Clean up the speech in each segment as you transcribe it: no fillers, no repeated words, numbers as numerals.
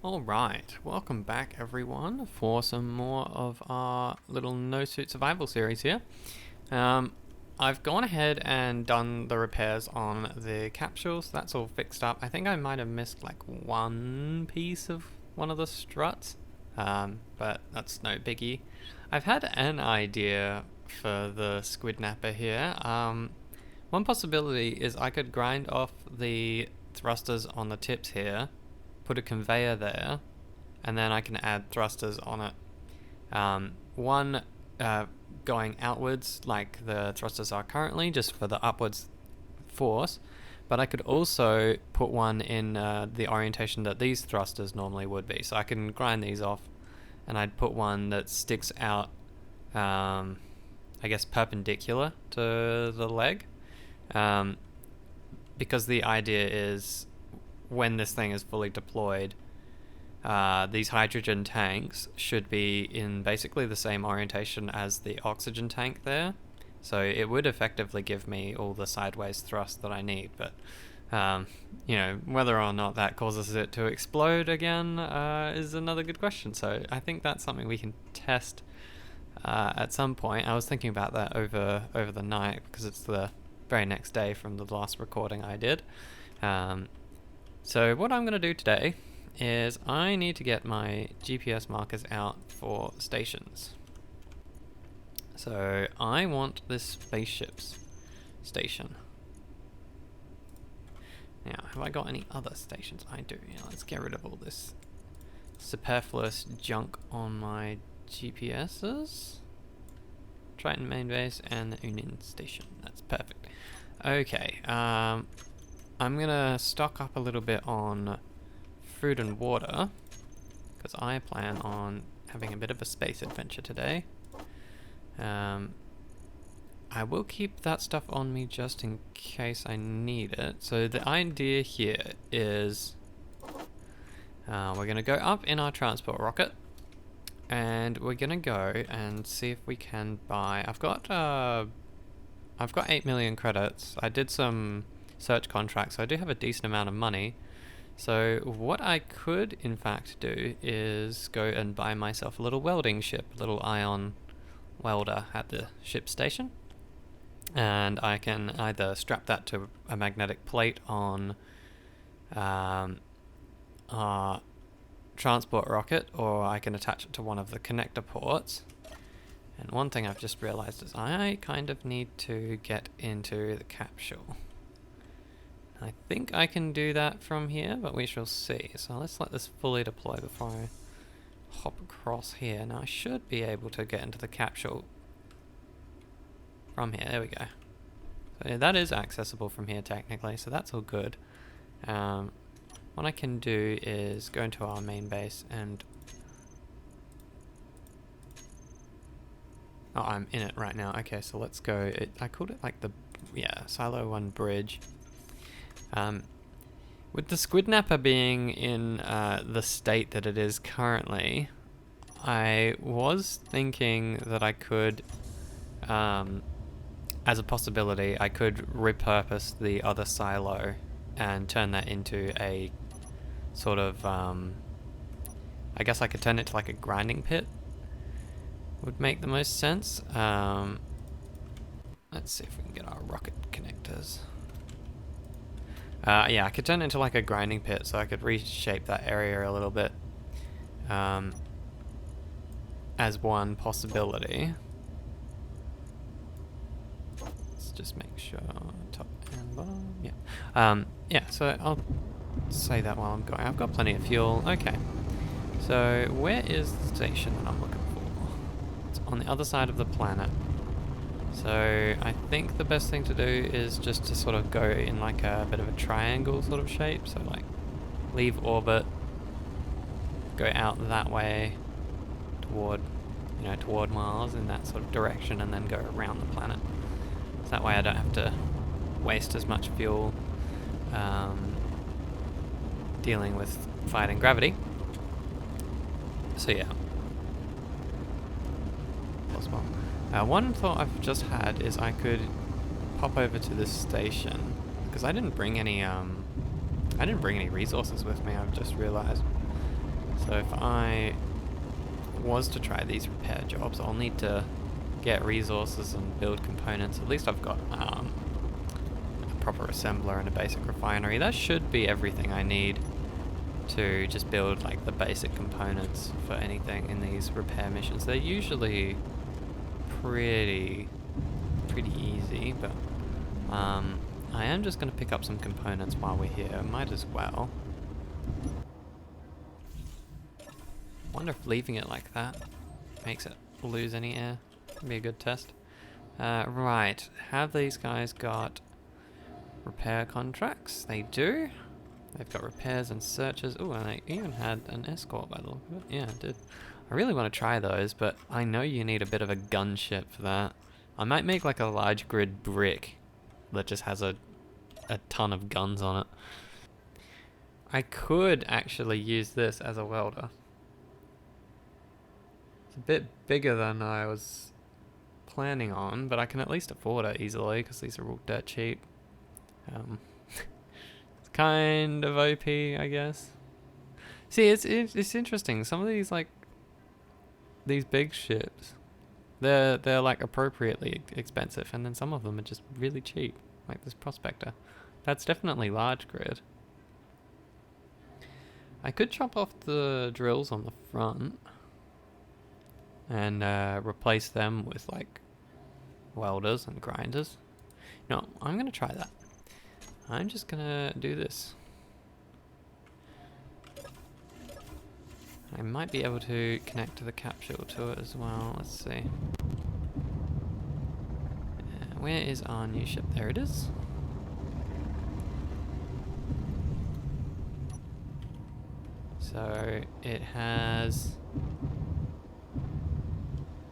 Alright, welcome back everyone for some more of our little no-suit survival series here. I've gone ahead and done the repairs on the capsules, that's all fixed up. I think I might have missed like one piece of one of the struts, but that's no biggie. I've had an idea for the squid napper here. One possibility is I could grind off the thrusters on the tips here, put a conveyor there, and then I can add thrusters on it. One going outwards like the thrusters are currently, just for the upwards force, but I could also put one in the orientation that these thrusters normally would be. So I can grind these off and I'd put one that sticks out, I guess perpendicular to the leg, because the idea is when this thing is fully deployed, these hydrogen tanks should be in basically the same orientation as the oxygen tank there. So it would effectively give me all the sideways thrust that I need, but whether or not that causes it to explode again is another good question. So I think that's something we can test at some point. I was thinking about that over the night because it's the very next day from the last recording I did. So what I'm going to do today is I need to get my GPS markers out for stations. So I want this spaceship's station. Now, have I got any other stations? I do. Yeah, let's get rid of all this superfluous junk on my GPSs. Triton main base and the Union station. That's perfect. Okay, I'm gonna stock up a little bit on food and water because I plan on having a bit of a space adventure today. I will keep that stuff on me just in case I need it. So the idea here is we're gonna go up in our transport rocket and we're gonna go and see if we can buy. I've got 8 million credits. I did some search contracts, so I do have a decent amount of money. So what I could in fact do is go and buy myself a little welding ship, a little ion welder at the ship station, and I can either strap that to a magnetic plate on our transport rocket, or I can attach it to one of the connector ports. And one thing I've just realized is I kind of need to get into the capsule. I think I can do that from here, but we shall see. So let's let this fully deploy before I hop across here. Now I should be able to get into the capsule from here. There we go. So yeah, that is accessible from here technically, so that's all good. What I can do is go into our main base and... Oh, I'm in it right now. Okay, so let's go. I called it like the... Yeah, Silo 1 bridge. With the squid napper being in the state that it is currently, I was thinking that I could, as a possibility, I could repurpose the other silo and turn that into a sort of, I guess I could turn it to like a grinding pit. Would make the most sense. Let's see if we can get our rocket connectors. Yeah, I could turn it into like a grinding pit, so I could reshape that area a little bit as one possibility. Let's just make sure top and bottom. Yeah. Yeah, so I'll say that while I'm going. I've got plenty of fuel. Okay. So where is the station that I'm looking for? It's on the other side of the planet. So I think the best thing to do is just to sort of go in like a bit of a triangle sort of shape. So like leave orbit, go out that way toward Mars in that sort of direction, and then go around the planet. So that way I don't have to waste as much fuel dealing with fighting gravity. So yeah. Possible. One thought I've just had is I could pop over to this station because I didn't bring any resources with me. I've just realized So if I was to try these repair jobs, I'll need to get resources and build components. At least I've got a proper assembler and a basic refinery. That should be everything I need to just build like the basic components for anything in these repair missions. They're usually pretty easy, but I am just going to pick up some components while we're here. Might as well. Wonder if leaving it like that makes it lose any air. Could be a good test. Right, have these guys got repair contracts? They do. They've got repairs and searches. Oh, and they even had an escort by the look of it. Yeah, it did. I really want to try those, but I know you need a bit of a gunship for that. I might make like a large grid brick that just has a ton of guns on it. I could actually use this as a welder. It's a bit bigger than I was planning on, but I can at least afford it easily because these are all dirt cheap. It's kind of OP, I guess. See, it's interesting. Some of these these big ships, they're like appropriately expensive, and then some of them are just really cheap, like this Prospector. That's definitely large grid. I could chop off the drills on the front and replace them with like welders and grinders. No, I'm gonna try that. I'm just gonna do this. I might be able to connect to the capsule to it as well. Let's see. Where is our new ship? There it is. So it has...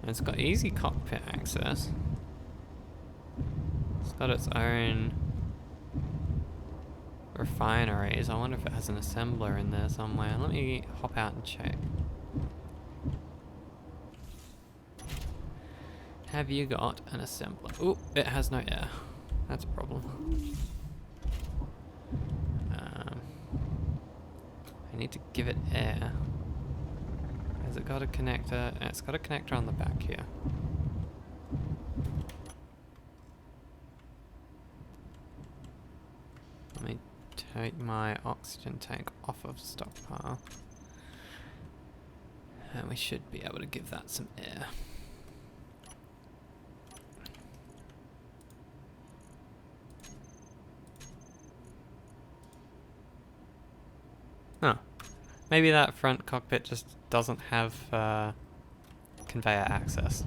It's got easy cockpit access. It's got its own refineries. I wonder if it has an assembler in there somewhere. Let me hop out and check. Have you got an assembler? Oh, it has no air. That's a problem. I need to give it air. Has it got a connector? It's got a connector on the back here. Let me take my oxygen tank off of stockpile. And we should be able to give that some air. Oh, maybe that front cockpit just doesn't have conveyor access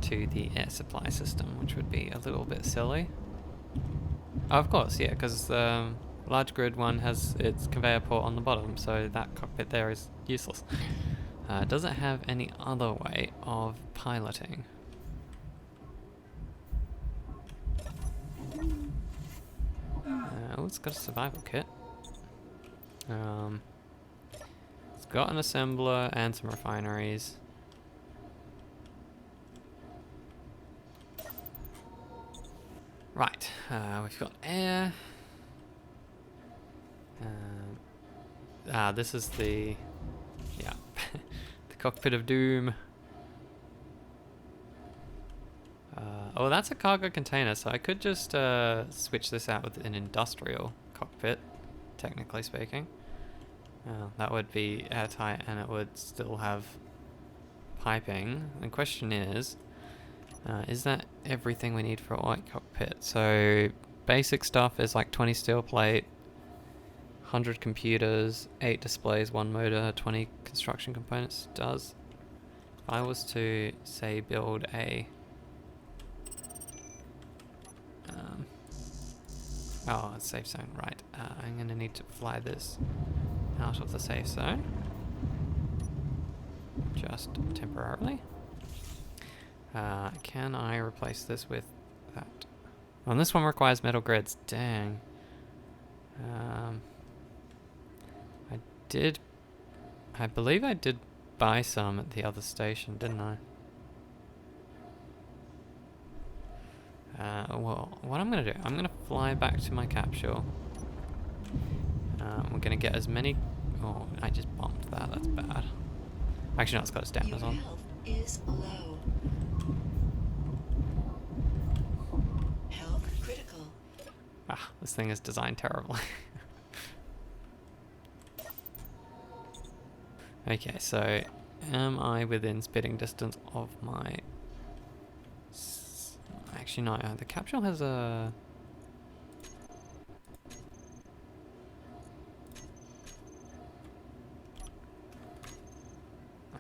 to the air supply system, which would be a little bit silly. Oh, of course, yeah, because the large grid one has its conveyor port on the bottom, so that cockpit there is useless. Does it have any other way of piloting? Oh, it's got a survival kit. It's got an assembler and some refineries. Right, we've got air. This is the, yeah, the cockpit of doom. Oh, that's a cargo container, so I could just switch this out with an industrial cockpit, technically speaking. That would be airtight and it would still have piping. The question is that everything we need for a white cockpit? So basic stuff is like 20 steel plate, 100 computers, 8 displays, 1 motor, 20 construction components. Does, if I was to say build a oh, it's safe zone, right. I'm going to need to fly this out of the safe zone. Just temporarily. Can I replace this with that? Oh, and this one requires metal grids. Dang. I believe I did buy some at the other station, didn't I? Well, what I'm going to do, I'm going to fly back to my capsule. We're going to get as many Oh, I just bumped that. That's bad. Actually, no, it's got its dampers on. Your health is low. Health critical. Ah, this thing is designed terribly. Okay, so am I within spitting distance of my... Actually, no, the capsule has a...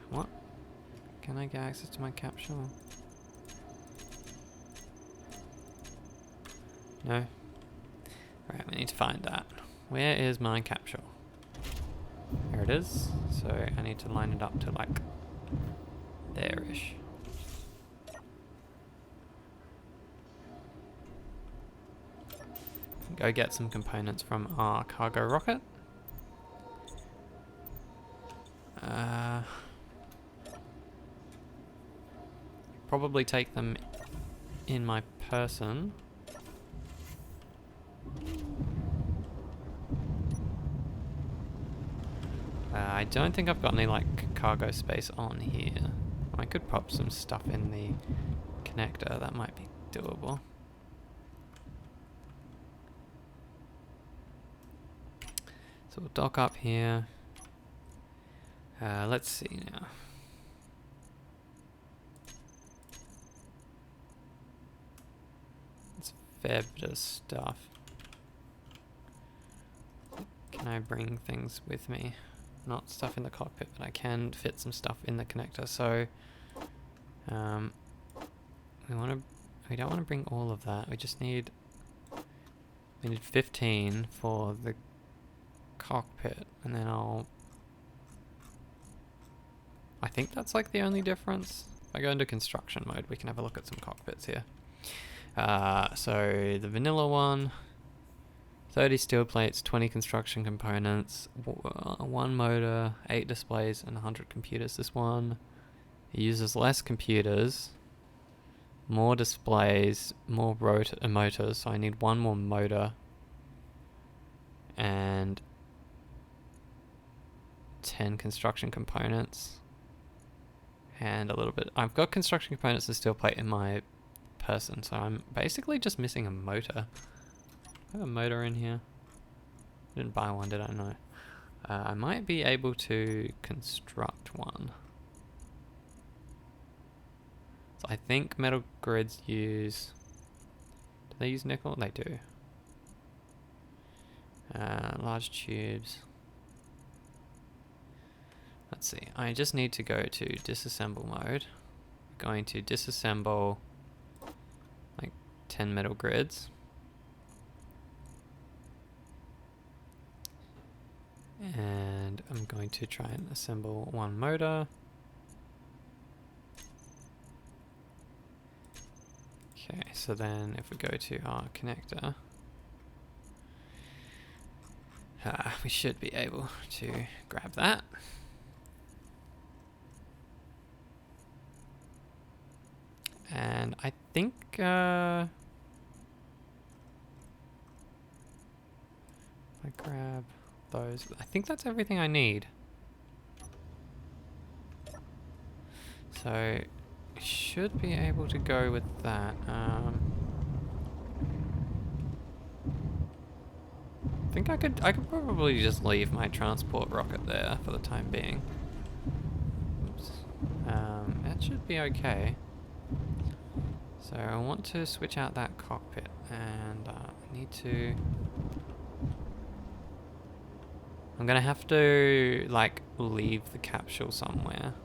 What? Can I get access to my capsule? No? Right, we need to find that. Where is my capsule? There it is. So I need to line it up to like there-ish. Go get some components from our cargo rocket. Probably take them in my person. I don't think I've got any like cargo space on here. I could pop some stuff in the connector. That might be doable. So we'll dock up here. Let's see now. It's a fair bit of stuff. Can I bring things with me? Not stuff in the cockpit, but I can fit some stuff in the connector. So we don't want to bring all of that. We just need 15 for the cockpit, and then I think that's like the only difference. If I go into construction mode, we can have a look at some cockpits here. So the vanilla one, 30 steel plates, 20 construction components, 1 motor, 8 displays, and 100 computers. This one uses less computers, more displays, more motors, so I need 1 more motor, and 10 construction components, and a little bit. I've got construction components and steel plate in my person, so I'm basically just missing a motor. I have a motor in here. Didn't buy one, did I? No. I might be able to construct one. So I think metal grids use... Do they use nickel? They do. Large tubes. Let's see. I just need to go to disassemble mode. I'm going to disassemble like 10 metal grids. And I'm going to try and assemble 1 motor. Okay, so then if we go to our connector, we should be able to grab that. And I think if I grab those, I think that's everything I need. So should be able to go with that. I think I could probably just leave my transport rocket there for the time being. Oops. That should be okay. So I want to switch out that cockpit, and I need to... I'm gonna have to like leave the capsule somewhere.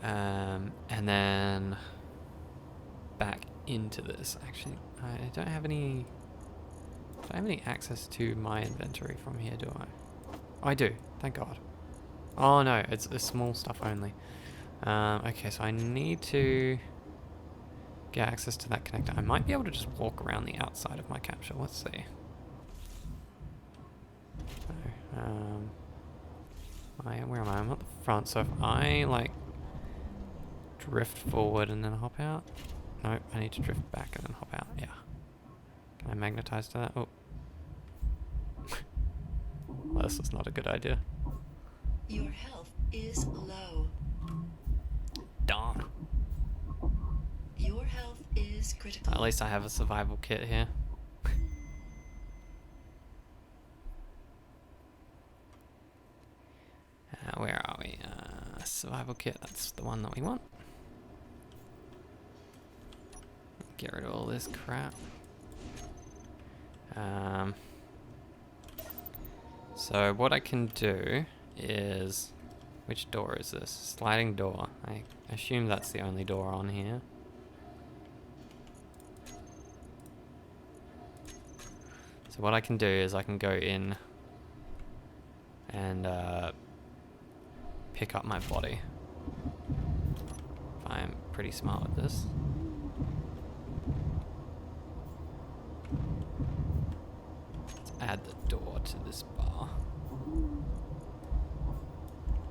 And then back into this. Actually, I don't have any access to my inventory from here, do I? Oh, I do. Thank God. Oh no, it's small stuff only. Okay, so I need to get access to that connector. I might be able to just walk around the outside of my capsule. Let's see. So, where am I? I'm at the front, so if I like drift forward and then hop out. No, I need to drift back and then hop out. Yeah. Can I magnetize to that? Oh. this was not a good idea. Your health is low. Darn. Your health is critical. At least I have a survival kit here. Where are we? Survival kit, that's the one that we want. Get rid of all this crap. So what I can do is... Which door is this? Sliding door. I assume that's the only door on here. So what I can do is I can go in and pick up my body. I'm pretty smart with this. Let's add the door to this bar.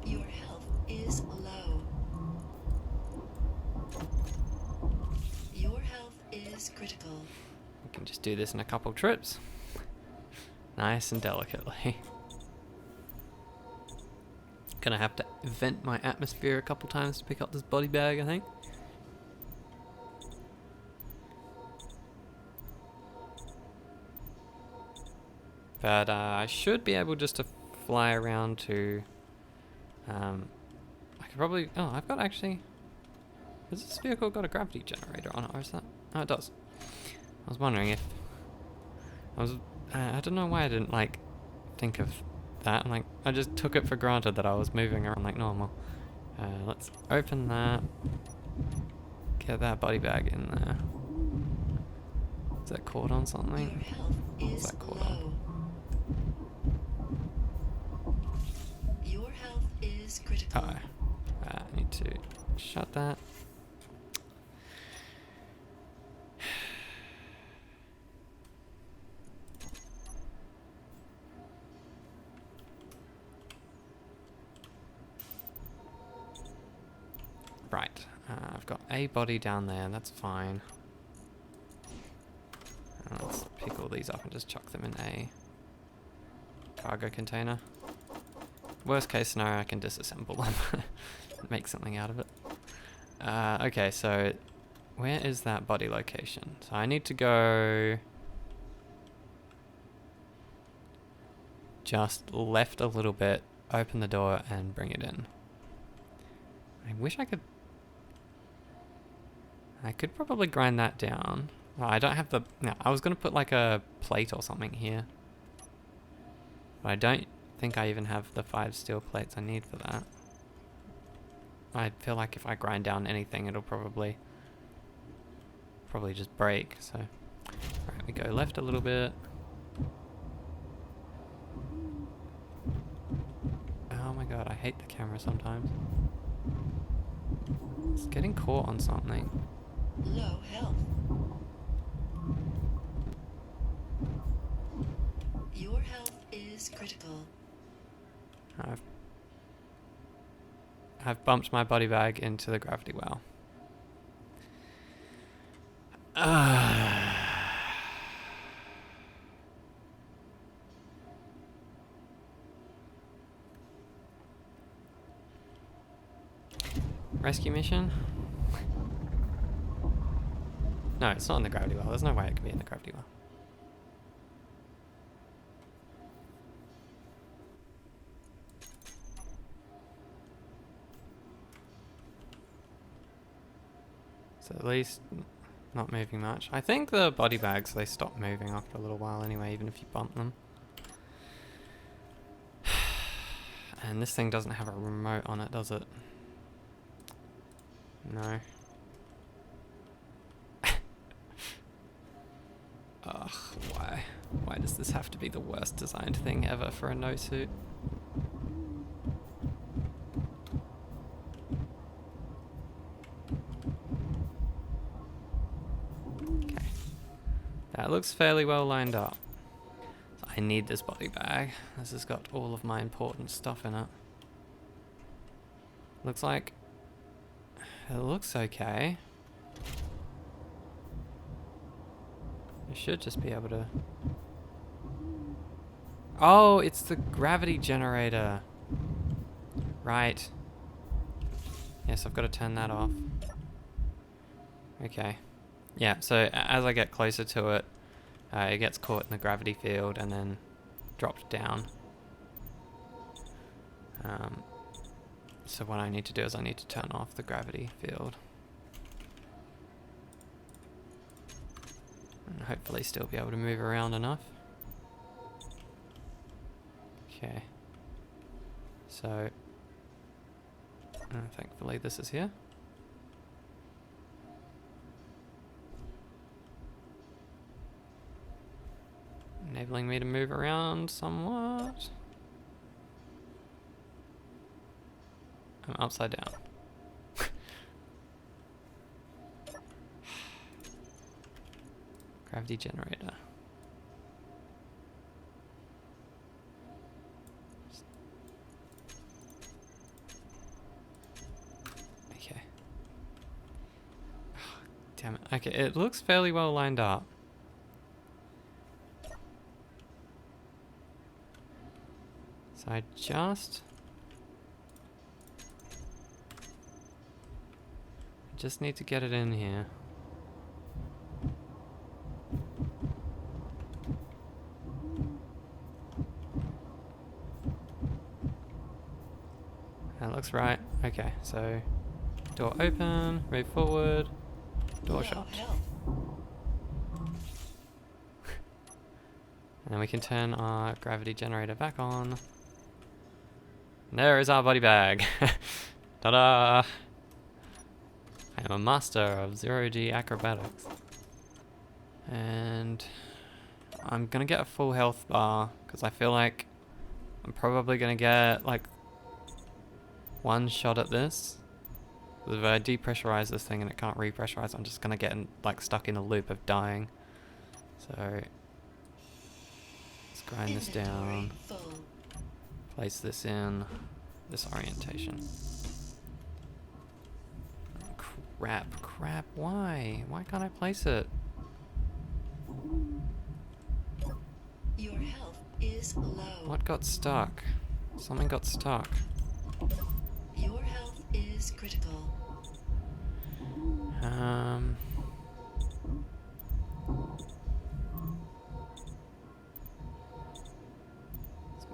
Your health is low. Your health is critical. We can just do this in a couple trips. Nice and delicately. Gonna have to vent my atmosphere a couple times to pick up this body bag, I think. But I should be able just to fly around to... I could probably... Oh, I've got actually... Has this vehicle got a gravity generator on it, or is that... Oh, it does. I was wondering if... I don't know why I didn't, like, think of that. Like, I just took it for granted that I was moving around like normal. Let's open that. Get that body bag in there. Is that caught on something? Your health is that caught low. on? Your health is critical. Uh-oh. I need to shut that. Right, I've got a body down there, that's fine. Let's pick all these up and just chuck them in a cargo container. Worst case scenario, I can disassemble them. Make something out of it. Okay, so where is that body location? So I need to go just left a little bit, open the door and bring it in. I wish I could probably grind that down. Oh, I don't have the... No, I was going to put like a plate or something here. But I don't think I even have the 5 steel plates I need for that. I feel like if I grind down anything, it'll probably just break. So, alright, we go left a little bit. Oh my god, I hate the camera sometimes. It's getting caught on something. Low health. Your health is critical. I've bumped my body bag into the gravity well. Rescue mission? No, it's not in the gravity well. There's no way it could be in the gravity well. So at least not moving much. I think the body bags, they stop moving after a little while anyway, even if you bump them. And this thing doesn't have a remote on it, does it? No. Ugh, why? Why does this have to be the worst designed thing ever for a no-suit? Okay. That looks fairly well lined up. So I need this body bag. This has got all of my important stuff in it. Looks like... It looks okay. I should just be able to... Oh, it's the gravity generator. Right. Yes, I've got to turn that off. Okay. Yeah, so as I get closer to it, it gets caught in the gravity field and then dropped down. So what I need to do is I need to turn off the gravity field. And hopefully still be able to move around enough. Okay. So, thankfully this is here. Enabling me to move around somewhat. I'm upside down. Gravity generator. Okay. Damn it. Okay, it looks fairly well lined up. So I just need to get it in here. That looks right. Okay, so door open, move forward, door shut. And then we can turn our gravity generator back on. And there is our body bag. Ta-da! I am a master of zero-G acrobatics. And I'm gonna get a full health bar, because I feel like I'm probably gonna get like one shot at this. If I depressurize this thing and it can't repressurize, I'm just gonna get like stuck in a loop of dying. So let's grind this down. Place this in this orientation. Crap, why? Why can't I place it? Your health is low. What got stuck? Something got stuck. Your health is critical.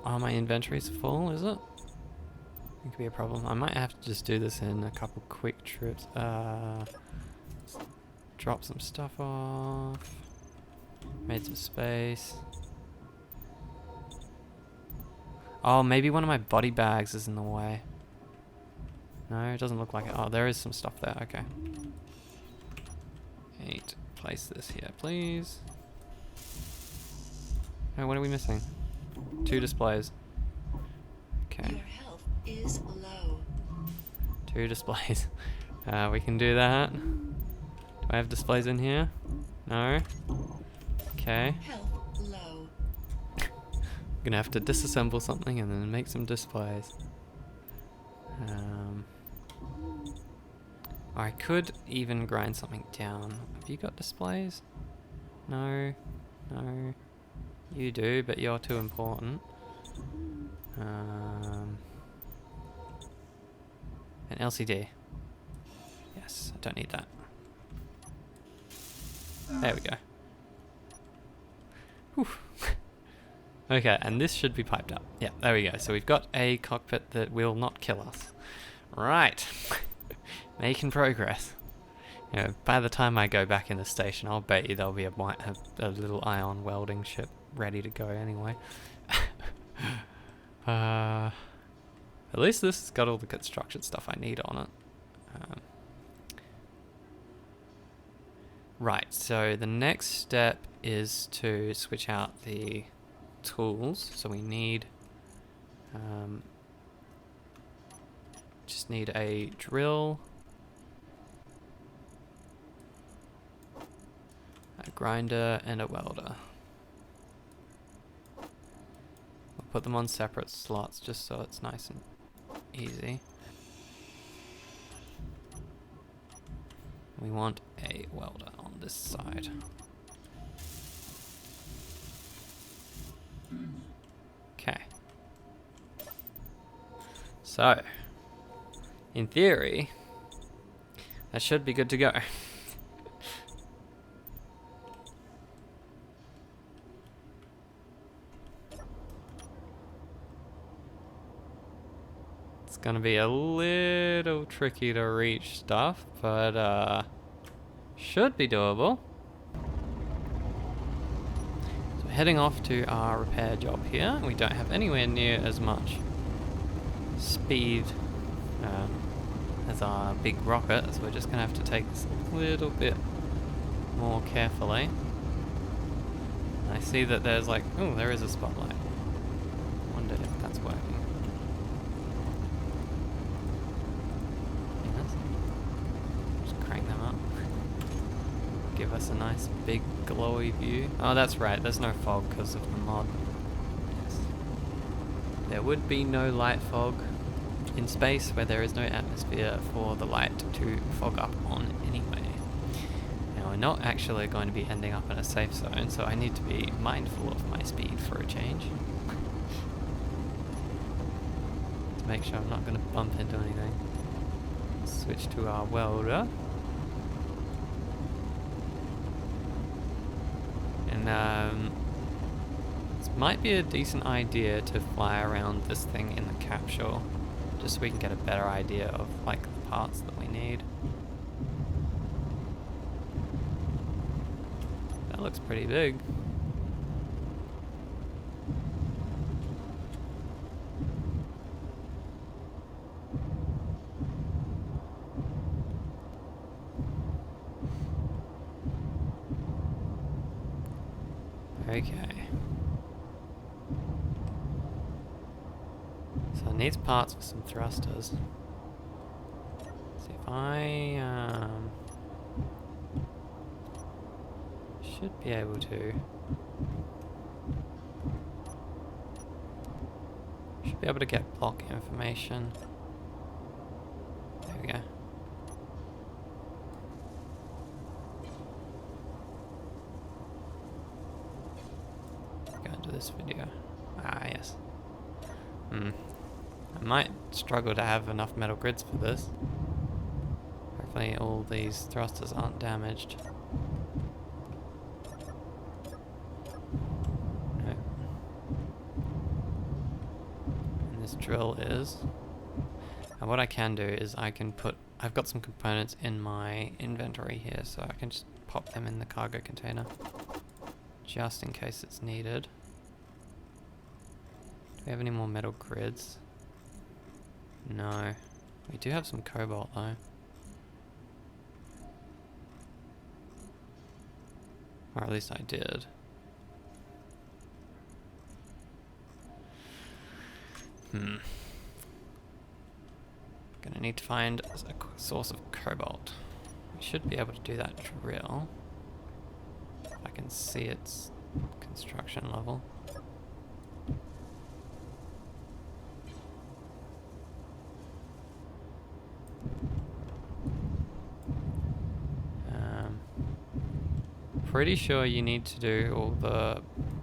Oh, my inventory's full, is it? It could be a problem. I might have to just do this in a couple quick trips. Drop some stuff off. Made some space. Oh, maybe one of my body bags is in the way. No, it doesn't look like it. Oh, there is some stuff there. Okay. 8. Place this here, please. Oh, what are we missing? 2 displays. Okay. Your health is low. 2 displays. We can do that. Do I have displays in here? No. Okay. Health low. I'm gonna have to disassemble something and then make some displays. I could even grind something down. Have you got displays? No. No. You do, but you're too important. An LCD. Yes, I don't need that. There we go. Whew. Okay, and this should be piped up. Yeah, there we go. So we've got a cockpit that will not kill us. Right. Making progress. You know, by the time I go back in the station, I'll bet you there'll be a little ion welding ship ready to go anyway. At least this has got all the construction stuff I need on it. Right, so the next step is to switch out the tools. So we need just need a drill, a grinder, and a welder. We'll put them on separate slots just so it's nice and easy. We want a welder on this side. Okay. So, in theory, that should be good to go. It's gonna be a little tricky to reach stuff, but should be doable. So heading off to our repair job here. We don't have anywhere near as much speed as our big rocket, so we're just gonna have to take this a little bit more carefully. I see that there's like, oh, there is a spotlight. I wonder if that's working. Yes. Just crank them up. Give us a nice big glowy view. Oh, that's right, there's no fog because of the mod. Yes. There would be no light fog in space where there is no atmosphere for the light to fog up on anyway. Now we're not actually going to be ending up in a safe zone, so I need to be mindful of my speed for a change. To make sure I'm not going to bump into anything. Switch to our welder. And this might be a decent idea to fly around this thing in the capsule, just so we can get a better idea of like the parts that we need. That looks pretty big. Okay. So it needs parts for some thrusters. See if I should be able to. Should be able to get block information. There we go. Go into this video. Ah, yes. I might struggle to have enough metal grids for this. Hopefully all these thrusters aren't damaged. No. And this drill is. And what I can do is I can put, I've got some components in my inventory here, so I can just pop them in the cargo container. Just in case it's needed. Do we have any more metal grids? No. We do have some cobalt though. Or at least I did. Gonna need to find a source of cobalt. We should be able to do that drill. If I can see its construction level. Pretty sure you need to do all the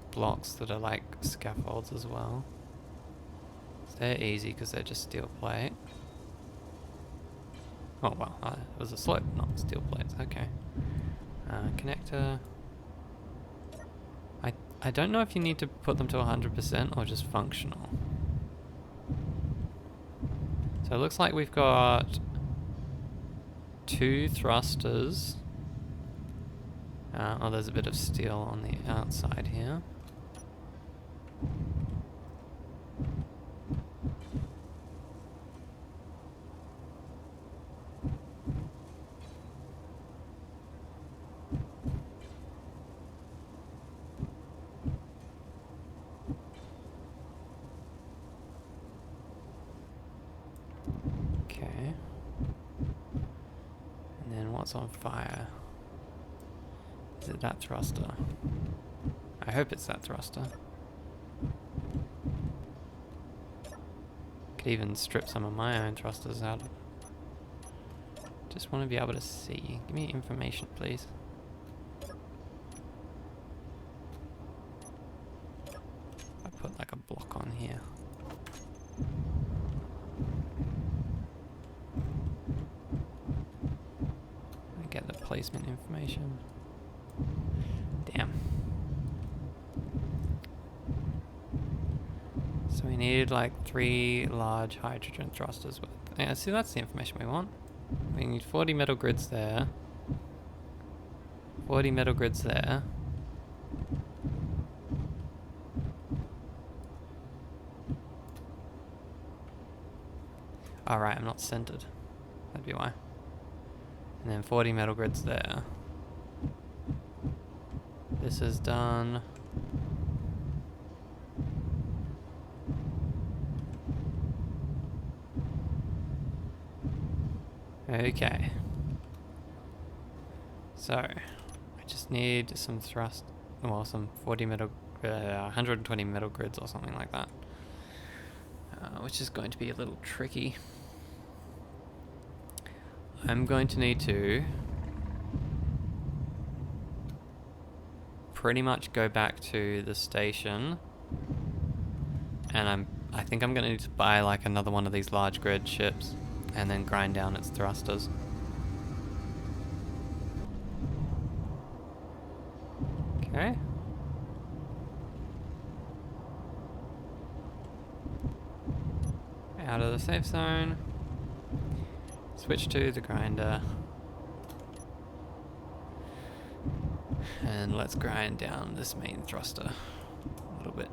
blocks that are like scaffolds as well. So they're easy because they're just steel plate. Oh well, it was a slope, not steel plates. Okay. Connector. I don't know if you need to put them to 100% or just functional. So it looks like we've got 2 thrusters. Oh, there's a bit of steel on the outside here. Okay. And then what's on fire? Is it that thruster? I hope it's that thruster. Could even strip some of my own thrusters out. Just want to be able to see. Give me information, please. I put like a block on placement information. Damn. So we need like 3 large hydrogen thrusters. Yeah, see, that's the information we want. We need 40 metal grids there. 40 metal grids there. Alright, I'm not centered. That'd be why. And then 40 metal grids there. This is done. Okay. So, I just need some thrust, well, some 40 metal, 120 metal grids or something like that. Which is going to be a little tricky. I'm going to need to pretty much go back to the station, and I think I'm going to need to buy like another one of these large grid ships and then grind down its thrusters. Okay. Out of the safe zone. Switch to the grinder. And let's grind down this main thruster a little bit.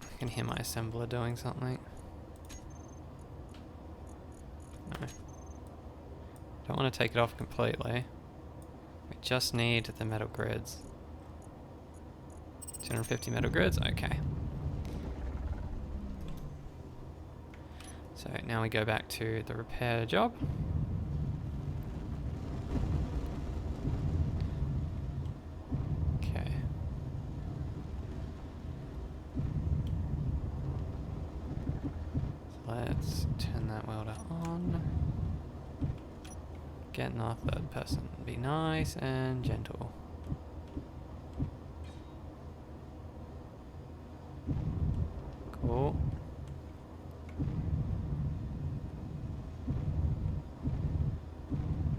I can hear my assembler doing something. No. Don't want to take it off completely. We just need the metal grids. 250 metal grids, okay. So now we go back to the repair job. Okay. So let's turn that welder on. Get in our third person. Be nice and gentle. Cool.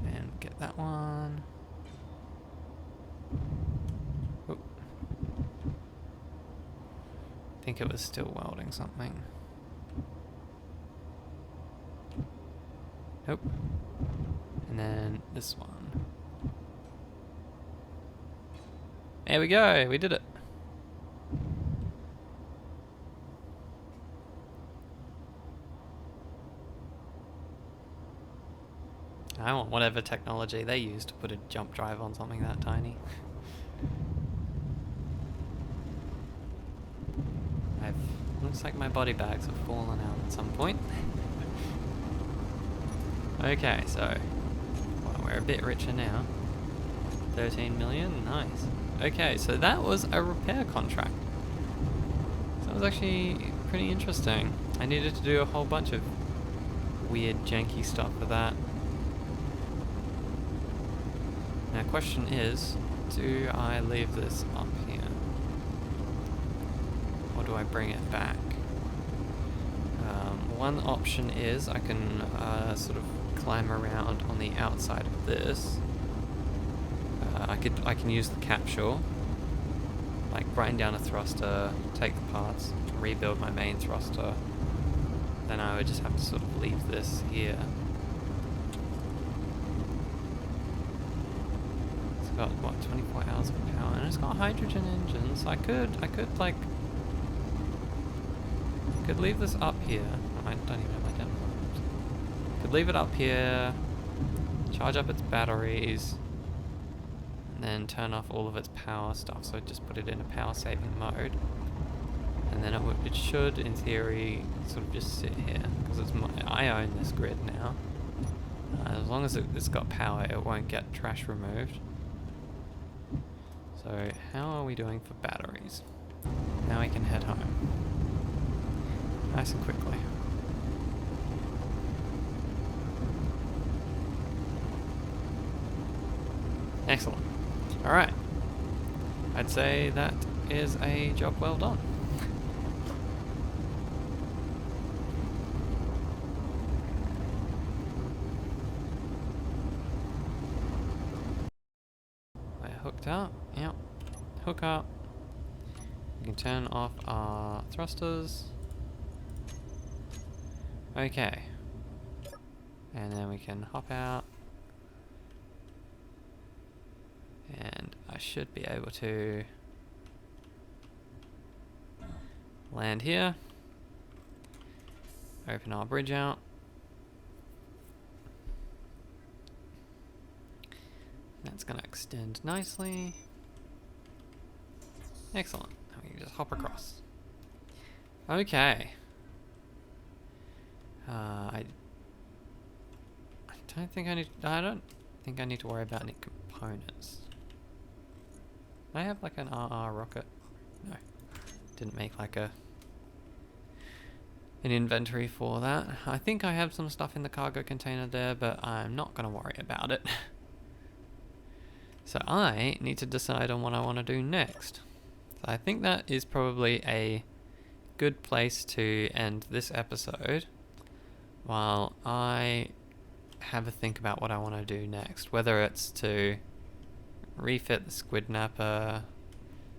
And get that one. Oop. I think it was still welding something. Nope. And then this one. There we go, we did it. I want whatever technology they use to put a jump drive on something that tiny. Looks like my body bags have fallen out at some point. Okay, so well, we're a bit richer now. 13 million, nice. Okay, so that was a repair contract. So that was actually pretty interesting. I needed to do a whole bunch of weird janky stuff for that. Now question is, do I leave this up here? Or do I bring it back? One option is I can sort of climb around on the outside of this. I can use the capsule, like grind down a thruster, take the parts, rebuild my main thruster. Then I would just have to sort of leave this here. It's got what, 24 hours of power, and it's got hydrogen engines. I could leave this up here. I don't even know my demo. Could leave it up here, charge up its batteries, and then turn off all of its power stuff. So just put it in a power saving mode, and then it should, in theory, sort of just sit here because I own this grid now. As long as it's got power, it won't get trash removed. So how are we doing for batteries? Now we can head home. Nice and quickly. Excellent. Alright. I'd say that is a job well done. Hooked up. Yep. Hook up. We can turn off our thrusters. Okay. And then we can hop out. And I should be able to land here. Open our bridge out. That's going to extend nicely. Excellent. Now we can just hop across. Okay. I don't think I need to worry about any components. I have like an RR rocket. No. Didn't make like an inventory for that. I think I have some stuff in the cargo container there, but I'm not going to worry about it. So I need to decide on what I want to do next. So I think that is probably a good place to end this episode while I have a think about what I want to do next. Whether it's to refit the squid napper,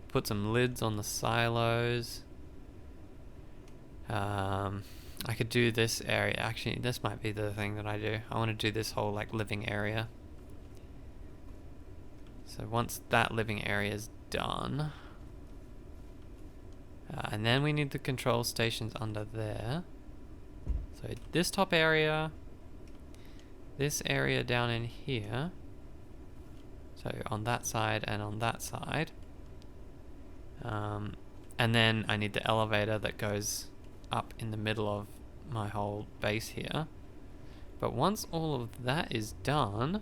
put some lids on the silos. I could do this area. Actually, this might be the thing that I do. I want to do this whole like living area. So once that living area is done, and then we need the control stations under there. So this top area, this area down in here. So on that side and on that side. And then I need the elevator that goes up in the middle of my whole base here. But once all of that is done,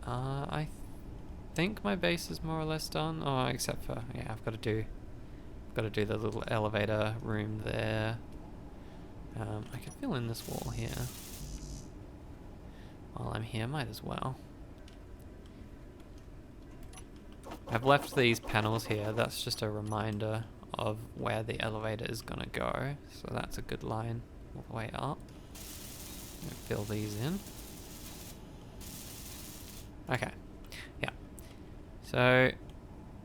I think my base is more or less done. Oh, except for, yeah, I've got to do the little elevator room there. I can fill in this wall here. While I'm here, might as well. I've left these panels here. That's just a reminder of where the elevator is gonna go. So that's a good line all the way up. Fill these in. Okay. Yeah. So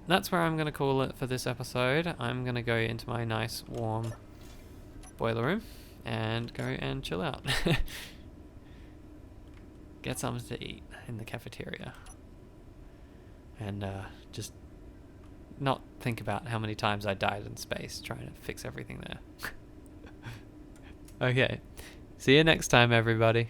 that's where I'm gonna call it for this episode. I'm gonna go into my nice warm boiler room and go and chill out. Get something to eat in the cafeteria. And just not think about how many times I died in space trying to fix everything there. Okay. See you next time, everybody.